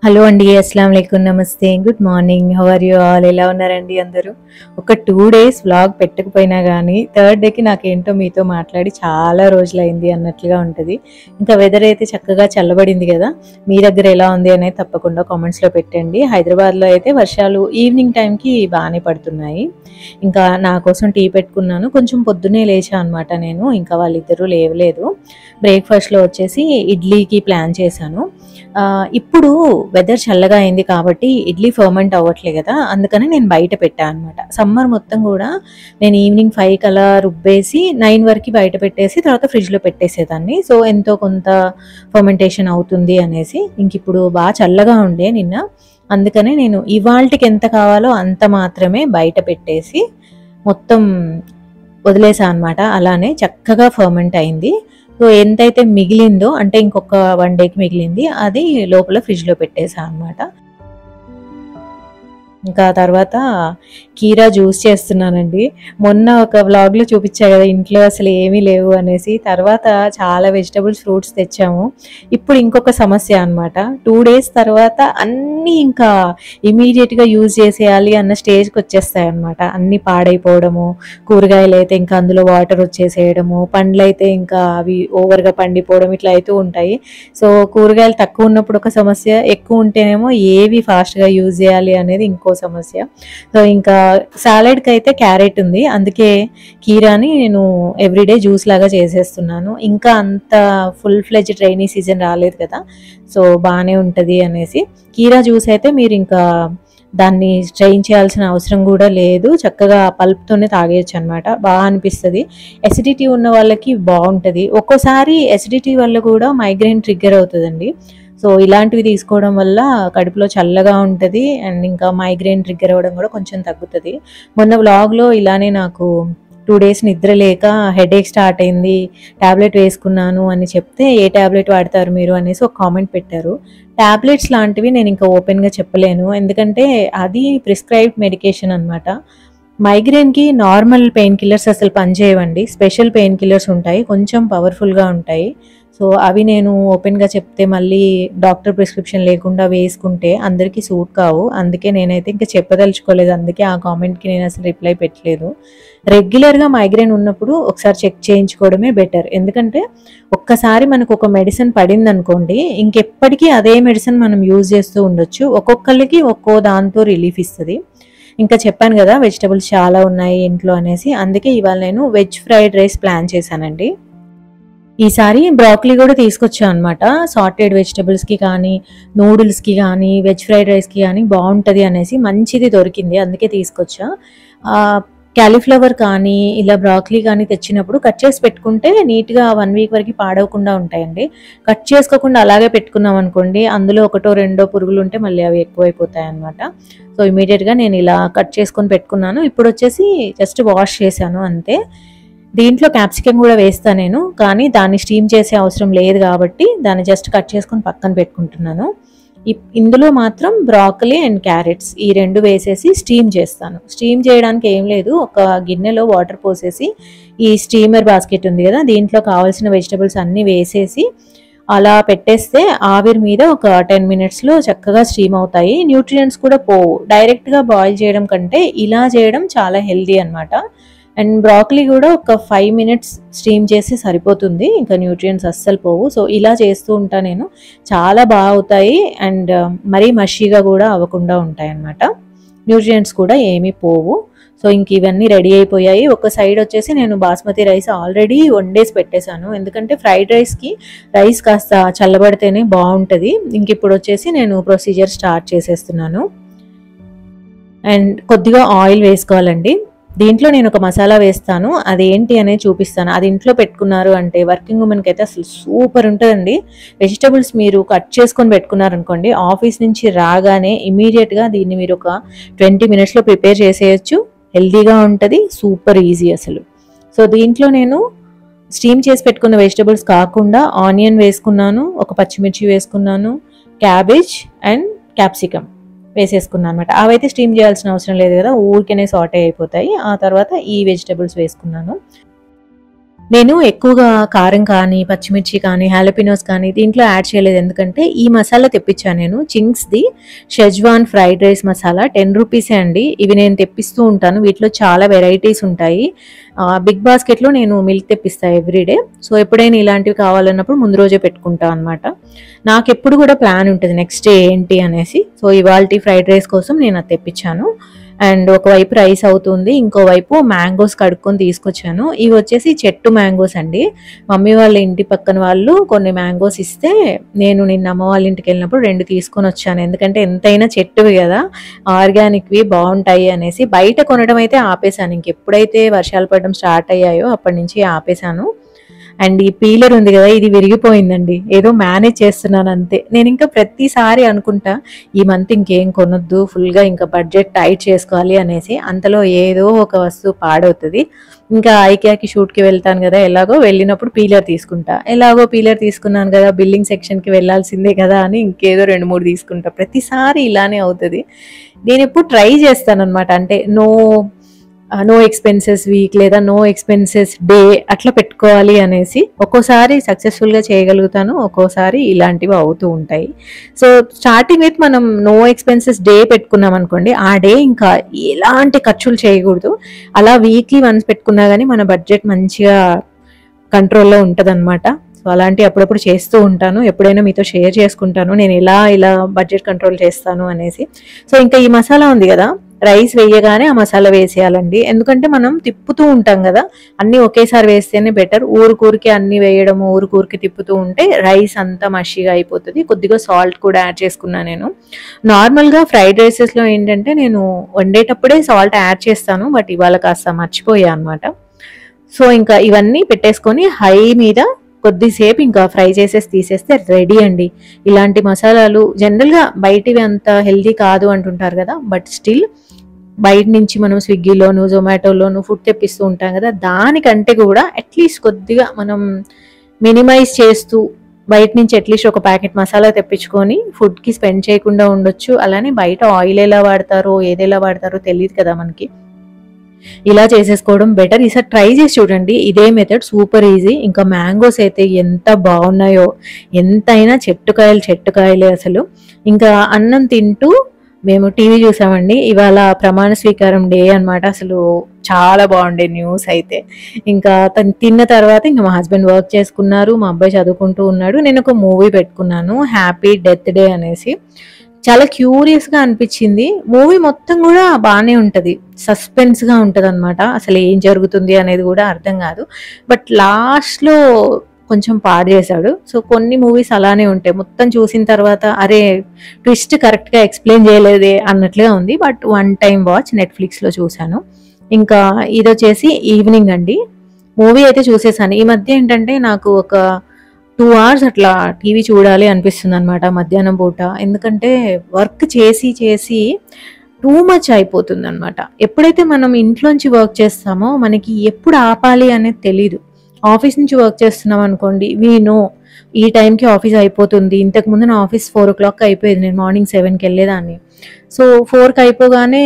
Hello అండి. అస్సలాము అలైకుం. నమస్తే. Good morning. How are you all? ఎలా ఉన్నారండి అందరూ? ఒక 2 డేస్ వ్లాగ్ పెట్టకపోయినా గానీ, థర్డ్ డేకి నాకేంటో మీతో మాట్లాడి చాలా రోజులైంది అన్నట్లుగా ఉంటది. ఇంకా వెదర్ అయితే చక్కగా చల్లబడింది గదా! మీ దగ్గర ఎలా ఉంది అనేది తప్పకుండా కామెంట్స్‌లో పెట్టండి. హైదరాబాద్‌లో అయితే వర్షాలు ఈవినింగ్ టైంకి బానే పడుతున్నాయి. ఇంకా నా కోసం టీ పెట్టుకున్నాను. కొంచెం పొద్దున్నే లేచా అనమాట నేను. ఇంకా వాళ్ళిద్దరూ లేవలేదు. బ్రేక్‌ఫాస్ట్‌లో వచ్చేసి ఇడ్లీకి ప్లాన్ చేశాను. ఇప్పుడు వెదర్ చల్లగా అయింది కాబట్టి ఇడ్లీ ఫర్మెంట్ అవ్వట్లే కదా! అందుకని నేను బయట పెట్టా అనమాట. సమ్మర్ మొత్తం గూడా నేను ఈవినింగ్ 5కి అలా రుబ్బేసి 9 వరకి బయట పెట్టేసి తర్వాత ఫ్రిడ్జ్‌లో పెట్టేసేదాన్ని. సో, ఎంతో కొంత ఫర్మెంటేషన్ అవుతుంది అనేసి. ఇంకిప్పుడు చల్లగా ఉండే నిన్న. అందుకనే నేను ఇవాల్టికి ఎంత కావాలో అంత మాత్రమే బయట పెట్టేసి మొత్తం వదిలేసా అనమాట. అలానే చక్కగా ఫర్మెంట్ అయింది. సో, ఎంతైతే మిగిలిందో అంటే ఇంకొక 1 డేకి మిగిలింది. అది లోపల ఫ్రిడ్జ్‌లో పెట్టేసా అనమాట. ఇంకా తర్వాత కీరా జ్యూస్ చేస్తున్నానండి. మొన్న ఒక వ్లాగ్‌లో చూపిచ్చా గదా! ఇంట్లో అసలు ఏమీ లేవు అనేసి. తర్వాత చాలా వెజిటబుల్స్, ఫ్రూట్స్ తెచ్చాము. ఇప్పుడు ఇంకొక సమస్య అనమాట. 2 డేస్ తర్వాత అన్నీ ఇంకా ఇమ్మీడియేట్‌గా యూజ్ చేసేయాలి అన్న స్టేజ్‌కొచ్చేస్తాయన్నమాట. అన్నీ పాడైపోవడము, కూరగాయలైతే ఇంకా అందులో వాటర్ వచ్చేసేయడము, పండ్లయితే ఇంకా అవి ఓవర్‌గా పండిపోవడం ఇట్లా అయితూ ఉంటాయి. సో, కూరగాయలు తక్కువ ఉన్నప్పుడు ఒక సమస్య, ఎక్కువ ఉంటేనేమో ఏవి ఫాస్ట్‌గా యూజ్ చేయాలి అనేది ఇంకో సమస్య. సో, ఇంకా సాలడ్‌కి అయితే క్యారెట్ ఉంది. అందుకే కీరాని నేను ఎవ్రీడే జ్యూస్ లాగా చేసేస్తున్నాను. ఇంకా అంత ఫుల్ ఫ్లెడ్జ్డ్ రైనీ సీజన్ రాలేదు కదా! సో, బానే ఉంటది అనేసి. కీరా జ్యూస్ అయితే మీరు ఇంకా దాన్ని స్ట్రెయిన్ చేయాల్సిన అవసరం గూడా లేదు. చక్కగా పల్ప్‌తోనే తాగేయొచ్చనమాట. అనిపిస్తది. ఎసిడిటీ ఉన్న వాళ్ళకి బావుంటది. ఒక్కోసారి ఎసిడిటీ వల్ల గూడా మైగ్రేన్ ట్రిగ్గర్ అవుతదండి. సో, ఇలాంటివి తీసుకోవడం వల్ల కడుపులో చల్లగా ఉంటది. అండ్ ఇంకా మైగ్రేన్ ట్రిగ్గర్ అవ్వడం గూడా కొంచెం తగ్గుతది. మొన్న వ్లాగ్‌లో ఇలానే నాకు 2 డేస్ నిద్ర లేక హెడేక్ స్టార్ట్ అయింది. టాబ్లెట్ వేసుకున్నాను అని చెప్తే, "ఏ టాబ్లెట్ వాడతారు మీరు?" అనేసి ఒక కామెంట్ పెట్టారు. టాబ్లెట్స్ లాంటివి నేనింకా ఓపెన్‌గా చెప్పలేను. ఎందుకంటే అది ప్రిస్క్రైబ్డ్ మెడికేషన్ అనమాట. మైగ్రేన్‌కి నార్మల్ పెయిన్ కిల్లర్స్ అసలు పనిచేయవండి. స్పెషల్ పెయిన్ కిల్లర్స్ ఉంటాయి. కొంచెం పవర్‌ఫుల్‌గా ఉంటాయి. సో, అవి నేను ఓపెన్‌గా చెప్తే మళ్ళీ డాక్టర్ ప్రిస్క్రిప్షన్ లేకుండా వేసుకుంటే అందరికీ సూట్ కావు. అందుకే నేనైతే ఇంక చెప్పదలుచుకోలేదు. అందుకే ఆ కామెంట్‌కి నేనసలు రిప్లై పెట్టలేదు. రెగ్యులర్‌గా మైగ్రేన్ ఉన్నప్పుడు ఒకసారి చెక్ చేయించుకోవడమే బెటర్. ఎందుకంటే ఒక్కసారి మనకొక మెడిసిన్ పడిందనుకోండి, ఇంకెప్పటికీ అదే మెడిసిన్ మనం యూజ్ చేస్తూ ఉండొచ్చు. ఒక్కొక్కళ్ళకి ఒక్కో దాంతో రిలీఫ్ ఇస్తది. ఇంకా చెప్పాను గదా! వెజిటబుల్స్ చాలా ఉన్నాయి ఇంట్లో అనేసి. అందుకే ఇవాళ నేను వెజ్ ఫ్రైడ్ రైస్ ప్లాన్ చేశానండి. ఈసారి బ్రోకలీ గూడా తీసుకొచ్చా అనమాట. సాటెడ్ వెజిటబుల్స్‌కి కానీ, నూడిల్స్‌కి గానీ, వెజ్ ఫ్రైడ్ రైస్‌కి గానీ బావుంటది అనేసి మంచిది దొరికింది. అందుకే తీసుకొచ్చా. కాలీఫ్లవర్ కానీ, ఇలా బ్రోకలీ కానీ తెచ్చినప్పుడు కట్ చేసి పెట్టుకుంటే నీట్‌గా 1 వీక్ వరకి పాడవకుండా ఉంటాయండి. కట్ చేసుకోకుండా అలాగే పెట్టుకున్నామనుకోండి, అందులో ఒకటో, రెండో పురుగులుంటే మళ్ళీ అవి ఎక్కువైపోతాయన్నమాట. సో, ఇమ్మీడియేట్‌గా నేను ఇలా కట్ చేసుకొని పెట్టుకున్నాను. ఇప్పుడొచ్చేసి జస్ట్ వాష్ చేశాను అంతే. దీంట్లో క్యాప్సికమ్ గూడా వేస్తా నేను. కానీ దాన్ని స్టీమ్ చేసే అవసరం లేదు గాబట్టి, దాన్ని జస్ట్ కట్ చేసుకొని పక్కన పెట్టుకుంటున్నాను. ఇందులో మాత్రం బ్రోకలీ అండ్ క్యారెట్స్ ఈ 2 వేసేసి స్టీమ్ చేస్తాను. స్టీమ్ చేయడానికి ఏం లేదు. ఒక గిన్నెలో వాటర్ పోసేసి, ఈ స్టీమర్ బాస్కెట్ ఉంది గదా! దీంట్లో కావాల్సిన వెజిటబుల్స్ అన్నీ వేసేసి, అలా పెట్టేస్తే ఆవిరి మీద ఒక 10 మినిట్స్‌లో చక్కగా స్టీమ్ అవుతాయి. న్యూట్రియంట్స్ కూడా పోవు. డైరెక్ట్‌గా బాయిల్ చేయడం కంటే ఇలా చేయడం చాలా హెల్తీ అనమాట. అండ్ బ్రోకలీ గూడా ఒక 5 మినిట్స్ స్టీమ్ చేస్తే సరిపోతుంది. ఇంకా న్యూట్రియంట్స్ అస్సలు పోవు. సో, ఇలా చేస్తూ ఉంటా నేను. చాలా అవుతాయి. అండ్ మరీ మషీగా గూడా అవ్వకుండా ఉంటాయన్నమాట. న్యూట్రియంట్స్ కూడా ఏమీ పోవు. సో, ఇంక ఇవన్నీ రెడీ అయిపోయాయి. ఒక సైడ్ వచ్చేసి నేను బాస్మతి రైస్ ఆల్రెడీ వండేసి పెట్టేశాను. ఎందుకంటే ఫ్రైడ్ రైస్‌కి రైస్ కాస్త చల్లబడితేనే బావుంటది. ఇంకిప్పుడొచ్చేసి నేను ప్రొసీజర్ స్టార్ట్ చేసేస్తున్నాను. అండ్ కొద్దిగా ఆయిల్ వేసుకోవాలండి. దీంట్లో నేనొక మసాలా వేస్తాను. అదేంటి అనేది చూపిస్తాను. అది ఇంట్లో పెట్టుకున్నారు అంటే వర్కింగ్ వుమెన్‌కైతే అసలు సూపర్ ఉంటదండి. వెజిటబుల్స్ మీరు కట్ చేసుకొని పెట్టుకున్నారనుకోండి, ఆఫీస్ నుంచి రాగానే ఇమ్మీడియేట్‌గా దీన్ని మీరొక 20 మినిట్స్‌లో ప్రిపేర్ చేసేయొచ్చు. హెల్తీగా ఉంటది. సూపర్ ఈజీ అసలు. సో, దీంట్లో నేను స్టీమ్ చేసి పెట్టుకున్న వెజిటబుల్స్ కాకుండా ఆనియన్ వేసుకున్నాను, ఒక పచ్చిమిర్చి వేసుకున్నాను, క్యాబేజ్ అండ్ క్యాప్సికమ్ వేసేసుకున్నాను అనమాట. అవైతే స్టీమ్ చేయాల్సిన అవసరం లేదు కదా! ఊరికేనే సాటే అయిపోతాయి. ఆ తర్వాత ఈ వెజిటబుల్స్ వేసుకున్నాను. నేను ఎక్కువగా కారం కానీ, పచ్చిమిర్చి కానీ, హాలపినోస్ కానీ దీంట్లో యాడ్ చేయలేదు. ఎందుకంటే ఈ మసాలా తెప్పించాను నేను. చింగ్స్‌ది షెజ్వాన్ ఫ్రైడ్ రైస్ మసాలా 10 రూపీసే అండి. ఇవి నేను తెప్పిస్తూ ఉంటాను. వీటిలో చాలా వెరైటీస్ ఉంటాయి. బిగ్ బాస్కెట్‌లో నేను మిల్క్ తెప్పిస్తా ఎవ్రీడే. సో ఎప్పుడైనా ఇలాంటివి కావాలన్నప్పుడు ముందు రోజే పెట్టుకుంటా అనమాట. నాకెప్పుడు కూడా ప్లాన్ ఉంటది నెక్స్ట్ డే ఏంటి అనేసి. సో ఇవాల్టి ఫ్రైడ్ రైస్ కోసం నేను అది తెప్పించాను. అండ్ ఒకవైపు రైస్ అవుతుంది, ఇంకోవైపు మ్యాంగోస్ కడుక్కొని తీసుకొచ్చాను. ఇవి వచ్చేసి చెట్టు మ్యాంగోస్ అండి. మమ్మీ వాళ్ళ ఇంటి పక్కన వాళ్ళు కొన్ని మ్యాంగోస్ ఇస్తే నేను నిన్న అమ్మ వాళ్ళ ఇంటికి వెళ్ళినప్పుడు 2 తీసుకొని వచ్చాను. ఎందుకంటే ఎంతైనా చెట్టువి కదా, ఆర్గానిక్వి బాగుంటాయి అనేసి. బయట కొనడం అయితే ఆపేశాను. ఇంకెప్పుడైతే వర్షాలు పడడం స్టార్ట్ అయ్యాయో అప్పటి నుంచి ఆపేశాను. అండ్ ఈ పీలర్ ఉంది కదా, ఇది విరిగిపోయిందండి. ఏదో మేనేజ్ చేస్తున్నాను అంతే. నేను ఇంకా ప్రతిసారి అనుకుంటా ఈ మంత్ ఇంకేం కొనొద్దు, ఫుల్గా ఇంకా బడ్జెట్ టైట్ చేసుకోవాలి అనేసి. అంతలో ఏదో ఒక వస్తువు పాడవుతుంది. ఇంకా ఐకియాకి షూట్కి వెళ్తాను కదా, ఎలాగో వెళ్ళినప్పుడు పీలర్ తీసుకుంటా. ఎలాగో పీలర్ తీసుకున్నాను కదా, బిల్లింగ్ సెక్షన్కి వెళ్ళాల్సిందే కదా అని ఇంకేదో 2-3 తీసుకుంటా. ప్రతిసారి ఇలానే అవుతుంది. నేను ఎప్పుడు ట్రై చేస్తాను అనమాట. అంటే నో ఎక్స్పెన్సెస్ వీక్ లేదా నో ఎక్స్పెన్సెస్ డే అట్లా పెట్టుకోవాలి అనేసి. ఒక్కోసారి సక్సెస్ఫుల్గా చేయగలుగుతాను, ఒక్కోసారి ఇలాంటివి అవుతూ ఉంటాయి. సో స్టార్టింగ్ విత్ మనం నో ఎక్స్పెన్సెస్ డే పెట్టుకున్నాం అనుకోండి, ఆ డే ఇంకా ఎలాంటి ఖర్చులు చేయకూడదు. అలా వీక్లీ వన్స్ పెట్టుకున్నా కానీ మన బడ్జెట్ మంచిగా కంట్రోల్లో ఉంటుంది అనమాట. సో అలాంటి అప్పుడప్పుడు చేస్తూ ఉంటాను. ఎప్పుడైనా మీతో షేర్ చేసుకుంటాను నేను ఇలా బడ్జెట్ కంట్రోల్ చేస్తాను అనేసి. సో ఇంకా ఈ మసాలా ఉంది కదా, రైస్ వేయగానే ఆ మసాలా వేసేయాలండి. ఎందుకంటే మనం తిప్పుతూ ఉంటాం కదా, అన్నీ ఒకేసారి వేస్తేనే బెటర్. ఊరికూరికి అన్ని వేయడము, ఊరికూరికి తిప్పుతూ ఉంటే రైస్ అంతా మషిగా అయిపోతుంది. కొద్దిగా సాల్ట్ కూడా యాడ్ చేసుకున్నాను నేను. నార్మల్గా ఫ్రైడ్ రైసెస్లో ఏంటంటే నేను వండేటప్పుడే సాల్ట్ యాడ్ చేస్తాను, బట్ ఇవాళ కాస్త మర్చిపోయా అనమాట. సో ఇంకా ఇవన్నీ పెట్టేసుకొని హై మీద కొద్దిసేపు ఇంకా ఫ్రై చేసేసి తీసేస్తే రెడీ అండి. ఇలాంటి మసాలాలు జనరల్గా బయటివి అంత హెల్దీ కాదు అంటుంటారు కదా, బట్ స్టిల్ బయట నుంచి మనం స్విగ్గీలోను జొమాటోలోను ఫుడ్ తెప్పిస్తూ ఉంటాం కదా, దానికంటే కూడా అట్లీస్ట్ కొద్దిగా మనం మినిమైజ్ చేస్తూ బయట నుంచి అట్లీస్ట్ ఒక ప్యాకెట్ మసాలా తెప్పించుకొని ఫుడ్కి స్పెండ్ చేయకుండా ఉండొచ్చు. అలానే బయట ఆయిల్ ఎలా వాడతారో ఏదెలా వాడతారో తెలియదు కదా మనకి. ఇలా చేసేసుకోవడం బెటర్. ఈసారి ట్రై చేసి చూడండి, ఇదే మెథడ్ సూపర్ ఈజీ. ఇంకా మ్యాంగోస్ అయితే ఎంత బాగున్నాయో, ఎంతైనా చెట్టుకాయలే అసలు. ఇంకా అన్నం తింటూ మేము టీవీ చూసామండి. ఇవాళ ప్రమాణ స్వీకారం డే అనమాట. అసలు చాలా బాగుండే న్యూస్ అయితే. ఇంకా తను తిన్న తర్వాత ఇంకా మా హస్బెండ్ వర్క్ చేసుకున్నారు, మా అబ్బాయి చదువుకుంటూ ఉన్నాడు. నేను ఒక మూవీ పెట్టుకున్నాను, హ్యాపీ డెత్ డే అనేసి. చాలా క్యూరియస్గా అనిపించింది. మూవీ మొత్తం కూడా బాగానే ఉంటుంది, సస్పెన్స్గా ఉంటుంది అనమాట. అసలు ఏం జరుగుతుంది అనేది కూడా అర్థం కాదు. బట్ లాస్ట్లో కొంచెం పాడు చేశాడు. సో కొన్ని మూవీస్ అలానే ఉంటాయి, మొత్తం చూసిన తర్వాత అరే ట్విస్ట్ కరెక్ట్గా ఎక్స్ప్లెయిన్ చేయలేదే అన్నట్లుగా ఉంది. బట్ 1 టైం వాచ్ నెట్ఫ్లిక్స్లో చూశాను. ఇంకా ఇది వచ్చేసి ఈవినింగ్ అండి. మూవీ అయితే చూసేసాను. ఈ మధ్య ఏంటంటే నాకు ఒక 2 hours అట్లా టీవీ చూడాలి అనిపిస్తుంది అనమాట మధ్యాహ్నం పూట. ఎందుకంటే వర్క్ చేసి టూ మచ్ అయిపోతుంది అనమాట. ఎప్పుడైతే మనం ఇంట్లోంచి వర్క్ చేస్తామో మనకి ఎప్పుడు ఆపాలి అనేది తెలీదు. ఆఫీస్ నుంచి వర్క్ చేస్తున్నాం అనుకోండి, వీ నో ఈ టైంకి ఆఫీస్ అయిపోతుంది. ఇంతకుముందు నా ఆఫీస్ 4 o'clock అయిపోయేది, నేను మార్నింగ్ 7కి వెళ్ళేదాన్ని. సో 4కి అయిపోగానే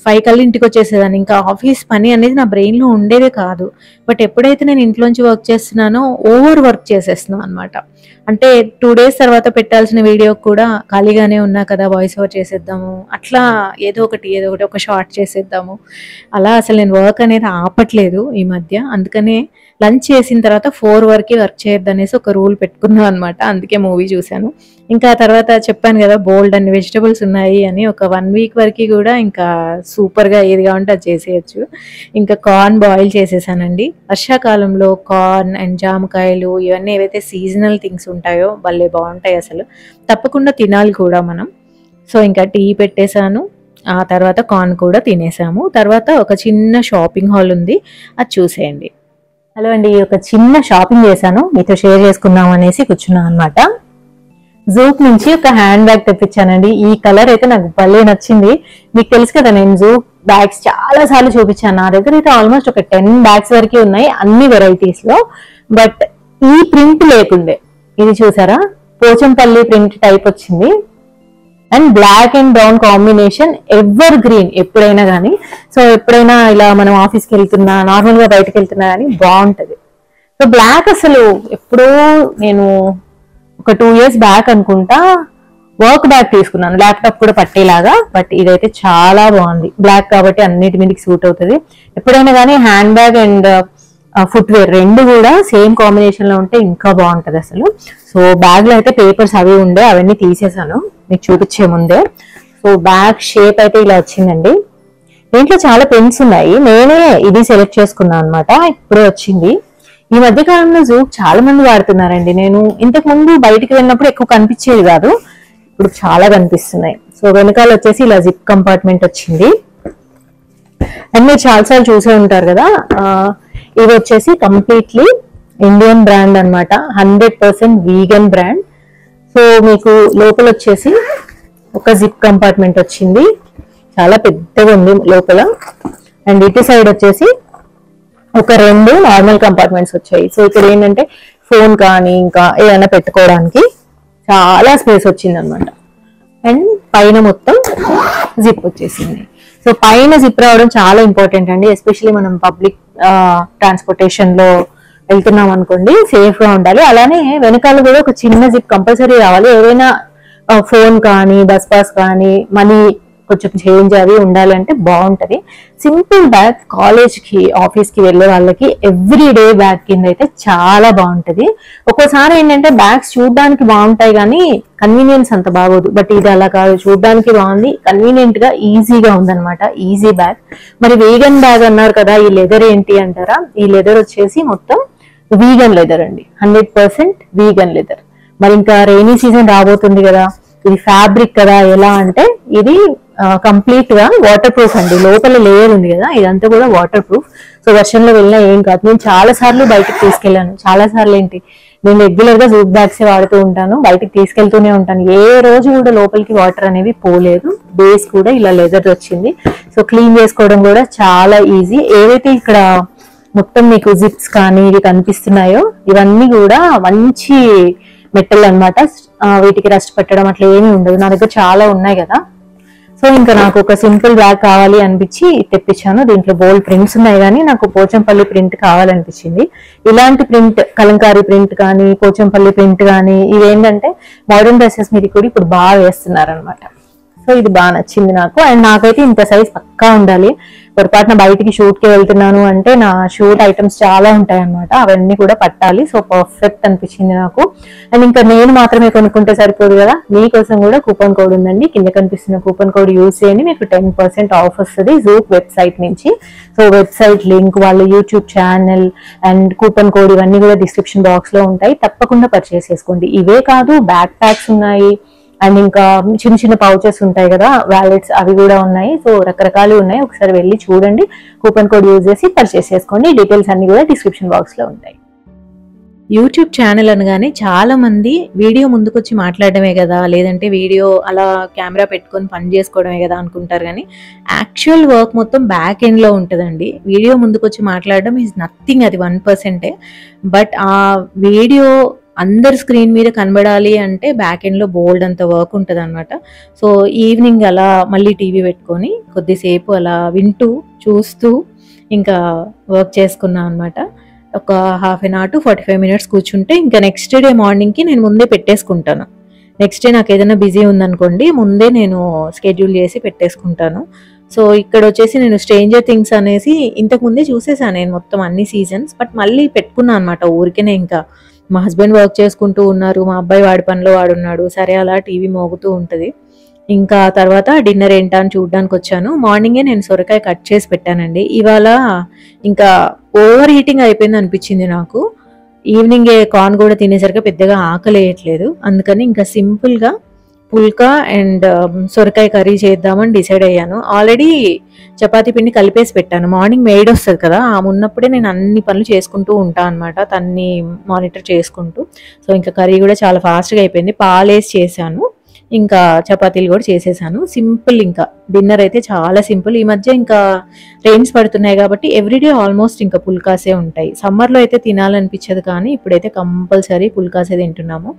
5 కల్లా ఇంటికి వచ్చేసేదాన్ని. ఇంకా ఆఫీస్ పని అనేది నా బ్రెయిన్లో ఉండేదే కాదు. బట్ ఎప్పుడైతే నేను ఇంట్లోంచి వర్క్ చేస్తున్నానో ఓవర్ వర్క్ చేసేస్తున్నాను అనమాట. అంటే 2 days తర్వాత పెట్టాల్సిన వీడియో కూడా ఖాళీగానే ఉన్నా కదా, వాయిస్ ఓవర్ చేసేద్దాము, అట్లా ఏదో ఒకటి ఒక షార్ట్ చేసేద్దాము. అలా అసలు నేను వర్క్ అనేది ఆపట్లేదు ఈ మధ్య. అందుకనే లంచ్ చేసిన తర్వాత 4 వరకు వర్క్ చేయొద్దు అనేసి ఒక రూల్ పెట్టుకున్నాను అనమాట. అందుకే మూవీ చూశాను. ఇంకా తర్వాత చెప్పాను కదా బోల్డ్ అన్ని వెజిటబుల్స్ ఉన్నాయి అని, ఒక 1 week వరకు కూడా ఇంకా సూపర్గా ఏది కావాలంటే అది చేసేయచ్చు. ఇంకా కార్న్ బాయిల్ చేసేసానండి. వర్షాకాలంలో కార్న్ అండ్ జామకాయలు ఇవన్నీ ఏవైతే సీజనల్ థింగ్స్ ఉంటాయో భలే బాగుంటాయి అసలు. తప్పకుండా తినాలి కూడా మనం. సో ఇంకా టీ పెట్టేశాను, ఆ తర్వాత కార్న్ కూడా తినేసాము. తర్వాత ఒక చిన్న షాపింగ్ హాల్ ఉంది, అది చూసేయండి. హలో అండి, ఒక చిన్న షాపింగ్ చేశాను, మీతో షేర్ చేసుకుందాం అనేసి కూర్చున్నాను అనమాట. జూక్ నుంచి ఒక హ్యాండ్ బ్యాగ్ తెప్పించానండి. ఈ కలర్ అయితే నాకు భలే నచ్చింది. మీకు తెలుసు కదా నేను జూక్ బ్యాగ్స్ చాలా సార్లు చూపించాను. నా దగ్గర అయితే ఆల్మోస్ట్ ఒక 10 bags వరకు ఉన్నాయి, అన్ని వెరైటీస్ లో. బట్ ఈ ప్రింట్ లేకుండే, ఇది చూసారా, పోచంపల్లి ప్రింట్ టైప్ వచ్చింది. And black and brown combination, evergreen ఎప్పుడైనా కానీ. సో ఎప్పుడైనా ఇలా మనం ఆఫీస్కి వెళ్తున్నా, నార్మల్ గా బయటకు వెళ్తున్నా కానీ బాగుంటది. సో బ్లాక్ అసలు ఎప్పుడో నేను ఒక 2 years బ్యాక్ అనుకుంటా వర్క్ బ్యాగ్ తీసుకున్నాను, ల్యాప్టాప్ కూడా పట్టేలాగా. బట్ ఇదైతే చాలా బాగుంది, బ్లాక్ కాబట్టి అన్నిటి మీదకి సూట్ అవుతుంది. ఎప్పుడైనా కానీ handbag and footwear రెండు కూడా సేమ్ కాంబినేషన్ లో ఉంటే ఇంకా బాగుంటది అసలు. సో బ్యాగ్ లో అయితే పేపర్స్ అవి ఉండే, అవన్నీ తీసేసాను మీకు చూపించే ముందే. సో బ్యాగ్ షేప్ అయితే ఇలా వచ్చిందండి. దీంట్లో చాలా పెన్స్ ఉన్నాయి, నేనే ఇది సెలెక్ట్ చేసుకున్నాను అనమాట, ఇప్పుడే వచ్చింది. ఈ మధ్య కాలంలో జూక్ చాలా మంది వాడుతున్నారండి. నేను ఇంతకు ముందు బయటికి వెళ్ళినప్పుడు ఎక్కువ కనిపించేది కాదు, ఇప్పుడు చాలా కనిపిస్తున్నాయి. సో వెనకాల వచ్చేసి ఇలా జిప్ కంపార్ట్మెంట్ వచ్చింది. అండ్ మీరు చాలాసార్లు చూసే ఉంటారు కదా, ఇది వచ్చేసి కంప్లీట్లీ ఇండియన్ బ్రాండ్ అనమాట, 100% వీగన్ బ్రాండ్. సో మీకు లోపల వచ్చేసి ఒక జిప్ కంపార్ట్మెంట్ వచ్చింది, చాలా పెద్దగా ఉంది లోపల. అండ్ ఇటు సైడ్ వచ్చేసి ఒక 2 నార్మల్ కంపార్ట్మెంట్స్ వచ్చాయి. సో ఇక్కడ ఏంటంటే ఫోన్ కానీ ఇంకా ఏదైనా పెట్టుకోవడానికి చాలా స్పేస్ వచ్చింది అనమాట. అండ్ పైన మొత్తం జిప్ వచ్చేసింది. సో పైన జిప్ రావడం చాలా ఇంపార్టెంట్ అండి, ఎస్పెషల్లీ మనం పబ్లిక్ ట్రాన్స్పోర్టేషన్ లో వెళ్తున్నాం అనుకోండి, సేఫ్ గా ఉండాలి. అలానే వెనకాల కూడా ఒక చిన్న జిప్ కంపల్సరీ రావాలి, ఏదైనా ఫోన్ కానీ బస్ పాస్ కానీ మనీ కొంచెం చేంజ్ అవి ఉండాలంటే బాగుంటది. సింపుల్ బ్యాగ్ కాలేజ్ కి ఆఫీస్ కి వెళ్ళే వాళ్ళకి ఎవ్రీ డే బ్యాగ్ కింద అయితే చాలా బాగుంటది. ఒక్కోసారి ఏంటంటే బ్యాగ్స్ చూడడానికి బాగుంటాయి కానీ కన్వీనియన్స్ అంత బాగోదు. బట్ ఇది అలా కాదు, చూడడానికి బాగుంది, కన్వీనియంట్ గా ఈజీగా ఉందన్నమాట, ఈజీ బ్యాగ్. మరి వీగన్ బ్యాగ్ అన్నారు కదా, ఈ లెదర్ ఏంటి అంటారా? ఈ లెదర్ వచ్చేసి మొత్తం వీగన్ లెదర్ అండి, 100% వీగన్ లెదర్. మరి ఇంకా రైనీ సీజన్ రాబోతుంది కదా, ఇది ఫ్యాబ్రిక్ కదా, ఎలా అంటే ఇది కంప్లీట్ గా వాటర్ ప్రూఫ్ అండి. లోపల లేయర్ ఉంది కదా, ఇదంతా కూడా వాటర్ ప్రూఫ్. సో వర్షంలో వెళ్ళినా ఏం కాదు. నేను చాలా సార్లు బయటకు తీసుకెళ్లాను, చాలా సార్లు ఏంటి నేను రెగ్యులర్ గా జూట్ బ్యాగ్స్ వాడుతూ ఉంటాను, బయటకు తీసుకెళ్తూనే ఉంటాను, ఏ రోజు కూడా లోపలికి వాటర్ అనేవి పోలేదు. బేస్ కూడా ఇలా లెదర్ వచ్చింది. సో క్లీన్ చేసుకోవడం కూడా చాలా ఈజీ. ఏవైతే ఇక్కడ మొత్తం మీకు జిప్స్ కానీ ఇవి కనిపిస్తున్నాయో ఇవన్నీ కూడా మంచి మెటల్ అన్నమాట, వీటికి రస్ట్ పెట్టడం అట్లా ఏమీ ఉండదు. నా దగ్గర చాలా ఉన్నాయి కదా, సో ఇంకా నాకు ఒక సింపుల్ బ్యాగ్ కావాలి అనిపించి తెప్పించాను. దీంట్లో బోల్డ్ ప్రింట్స్ ఉన్నాయి కానీ నాకు పోచంపల్లి ప్రింట్ కావాలనిపించింది. ఇలాంటి ప్రింట్, కలంకారీ ప్రింట్ కానీ పోచంపల్లి ప్రింట్ కానీ ఇవేంటంటే మోడర్న్ డ్రెస్సెస్ మీద కూడా ఇప్పుడు బాగా వేస్తున్నారు అనమాట. సో ఇది బాగా నచ్చింది నాకు. అండ్ నాకైతే ఇంత సైజ్ పక్కా ఉండాలి. పొరపాటున బయటికి షూట్ కి వెళ్తున్నాను అంటే నా షూట్ ఐటమ్స్ చాలా ఉంటాయి అనమాట, అవన్నీ కూడా పట్టాలి. సో పర్ఫెక్ట్ అనిపించింది నాకు. అండ్ ఇంకా నేను మాత్రమే కొనుక్కుంటే సరిపోదు కదా, మీకోసం కూడా కూపన్ కోడ్ ఉందండి, కింద కనిపిస్తున్న కూపన్ కోడ్ యూజ్ చేయండి, మీకు 10% ఆఫ్ వస్తుంది జూక్ వెబ్సైట్ నుంచి. సో వెబ్సైట్ లింక్, వాళ్ళ YouTube channel and coupon code ఇవన్నీ కూడా డిస్క్రిప్షన్ బాక్స్ లో ఉంటాయి, తప్పకుండా పర్చేస్ చేసుకోండి. ఇవే కాదు, బ్యాక్ ప్యాక్స్ ఉన్నాయి అండ్ ఇంకా చిన్న చిన్న పౌచెస్ ఉంటాయి కదా, వ్యాలెట్స్, అవి కూడా ఉన్నాయి. సో రకరకాలు ఉన్నాయి, ఒకసారి వెళ్ళి చూడండి, కూపన్ కోడ్ యూజ్ చేసి పర్చేస్ చేసుకోండి. డీటెయిల్స్ అన్ని కూడా డిస్క్రిప్షన్ బాక్స్ లో ఉంటాయి. యూట్యూబ్ ఛానల్ అనగానే చాలా మంది వీడియో ముందుకొచ్చి మాట్లాడడమే కదా, లేదంటే వీడియో అలా కెమెరా పెట్టుకొని పని చేసుకోవడమే కదా అనుకుంటారు. కానీ యాక్చువల్ వర్క్ మొత్తం బ్యాక్ ఎండ్ లో ఉంటుందండి. వీడియో ముందుకొచ్చి మాట్లాడడం ఈజ్ నథింగ్, అది 1%. బట్ ఆ వీడియో అందరు స్క్రీన్ మీద కనబడాలి అంటే బ్యాక్ ఎండ్ లో బోల్డ్ అంత వర్క్ ఉంటుంది అనమాట. సో ఈవినింగ్ అలా మళ్ళీ టీవీ పెట్టుకొని కొద్దిసేపు అలా వింటూ చూస్తూ ఇంకా వర్క్ చేసుకున్నాను అనమాట. ఒక ½ an hour to 45 minutes కూర్చుంటే ఇంకా నెక్స్ట్ డే మార్నింగ్కి నేను ముందే పెట్టేసుకుంటాను. నెక్స్ట్ డే నాకు ఏదైనా బిజీ ఉందనుకోండి, ముందే నేను స్కెడ్యూల్ చేసి పెట్టేసుకుంటాను. సో ఇక్కడ వచ్చేసి నేను స్ట్రేంజర్ థింగ్స్ అనేసి ఇంతకు ముందే చూసేసాను నేను మొత్తం అన్ని సీజన్స్. బట్ మళ్ళీ పెట్టుకున్నాను అనమాట ఊరికేనే. ఇంకా మా హస్బెండ్ వర్క్ చేసుకుంటూ ఉన్నారు, మా అబ్బాయి వాడి పనిలో వాడున్నాడు, సరే అలా టీవీ మోగుతూ ఉంటుంది. ఇంకా తర్వాత డిన్నర్ ఏంటా అని చూడడానికి వచ్చాను. మార్నింగే నేను సొరకాయ కట్ చేసి పెట్టానండి. ఇవాళ ఇంకా ఓవర్ హీటింగ్ అయిపోయింది అనిపించింది నాకు. ఈవినింగే కార్న్ కూడా తినేసరికి పెద్దగా ఆకలి వేయట్లేదు, అందుకని ఇంకా సింపుల్గా పుల్కా అండ్ సొరకాయ కర్రీ చేద్దామని డిసైడ్ అయ్యాను. ఆల్రెడీ చపాతీ పిండి కలిపేసి పెట్టాను, మార్నింగ్ మెయిడ్ వస్తుంది కదా, ఆమె ఉన్నప్పుడే నేను అన్ని పనులు చేసుకుంటూ ఉంటాను అనమాట, తన్ని మానిటర్ చేసుకుంటూ. సో ఇంకా కర్రీ కూడా చాలా ఫాస్ట్గా అయిపోయింది. పాలేసి చేశాను, ఇంకా చపాతీలు కూడా చేసేసాను. సింపుల్, ఇంకా డిన్నర్ అయితే చాలా సింపుల్. ఈ మధ్య ఇంకా రెయిన్స్ పడుతున్నాయి కాబట్టి ఎవ్రీడే ఆల్మోస్ట్ ఇంకా పుల్కాసే ఉంటాయి. సమ్మర్లో అయితే తినాలనిపించదు, కానీ ఇప్పుడైతే కంపల్సరీ పుల్కాసే తింటున్నాము.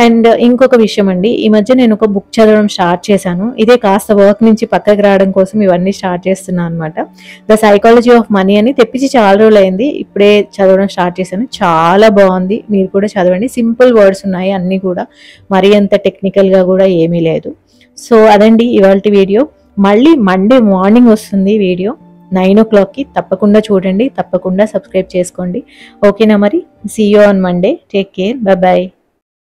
అండ్ ఇంకొక విషయం అండి, ఈ మధ్య నేను ఒక బుక్ చదవడం స్టార్ట్ చేశాను. ఇదే కాస్త వర్క్ నుంచి పక్కకు రావడం కోసం ఇవన్నీ స్టార్ట్ చేస్తున్నాను అనమాట. ద సైకాలజీ ఆఫ్ మనీ అని తెప్పించి చాలా రోజులు అయింది, ఇప్పుడే చదవడం స్టార్ట్ చేశాను. చాలా బాగుంది, మీరు కూడా చదవండి. సింపుల్ వర్డ్స్ ఉన్నాయి అన్నీ కూడా, మరీ అంత టెక్నికల్గా కూడా ఏమీ లేదు. సో అదండి ఇవాల్టి వీడియో. మళ్ళీ మండే మార్నింగ్ వస్తుంది వీడియో 9 o'clockకి. తప్పకుండా చూడండి, తప్పకుండా సబ్స్క్రైబ్ చేసుకోండి. ఓకేనా మరి? See you on Monday. Take care, bye bye.